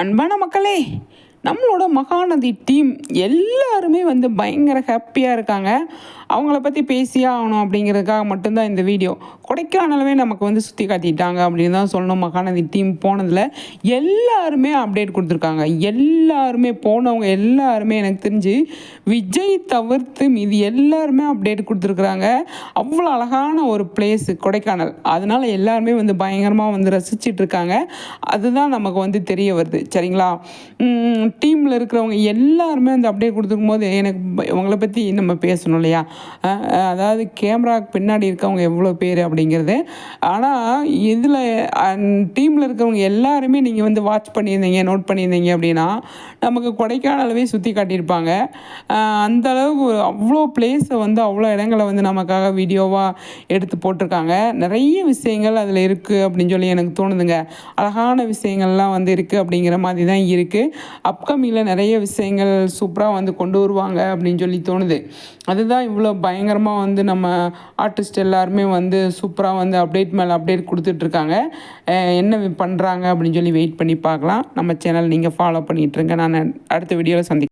அன்பான மக்களே, நம்மளோட மகாநதி டீம் எல்லாருமே பயங்கர ஹாப்பியாக இருக்காங்க. அவங்கள பற்றி பேசியே ஆகணும் அப்படிங்கிறதுக்காக மட்டும்தான் இந்த வீடியோ. கொடைக்கானலவே நமக்கு சுற்றி காட்டிட்டாங்க அப்படின்னு தான் சொல்லணும். மகாநதி டீம் போனதில் எல்லாருமே அப்டேட் கொடுத்துருக்காங்க. எல்லாருமே போனவங்க எல்லாருமே எனக்கு தெரிஞ்சு விஜய் தவிர்த்து மீதி எல்லாருமே அப்டேட் கொடுத்துருக்குறாங்க. அவ்வளோ அழகான ஒரு பிளேஸு கொடைக்கானல். அதனால் எல்லாருமே பயங்கரமாக ரசிச்சிட்டு இருக்காங்க. அதுதான் நமக்கு தெரிய வருது. சரிங்களா? டீமில் இருக்கிறவங்க எல்லாருமே அப்டேட் கொடுத்துருக்கும் போது எனக்கு இவங்கள பற்றி நம்ம பேசணும் இல்லையா? அதாவது கேமராவுக்கு பின்னாடி இருக்கவங்க எவ்வளோ பேர் அப்படிங்கிறது. ஆனால் இதில் டீமில் இருக்கிறவங்க எல்லாருமே நீங்கள் வாட்ச் பண்ணியிருந்தீங்க, நோட் பண்ணியிருந்தீங்க அப்படின்னா நமக்கு கொடைக்கானலவே சுற்றி காட்டியிருப்பாங்க. அந்த அளவுக்கு அவ்வளோ பிளேஸை அவ்வளோ இடங்களை நமக்காக வீடியோவாக எடுத்து போட்டிருக்காங்க. நிறைய விஷயங்கள் அதில் இருக்குது அப்படின்னு சொல்லி எனக்கு தோணுதுங்க. அழகான விஷயங்கள்லாம் இருக்குது அப்படிங்கிற மாதிரி தான் இருக்குது. அப்கமிங்கில் நிறைய விஷயங்கள் சூப்பராக கொண்டு வருவாங்க அப்படின்னு சொல்லி தோணுது. அதுதான் இவ்வளோ பயங்கரமாக நம்ம ஆர்டிஸ்ட் எல்லாருமே சூப்பராக அப்டேட் மேலே அப்டேட் கொடுத்துட்ருக்காங்க. என்ன பண்ணுறாங்க அப்படின்னு சொல்லி வெயிட் பண்ணி பார்க்கலாம். நம்ம சேனல் நீங்கள் ஃபாலோ பண்ணிகிட்ருங்க. நான் அடுத்த வீடியோவில் சந்திக்கிறேன்.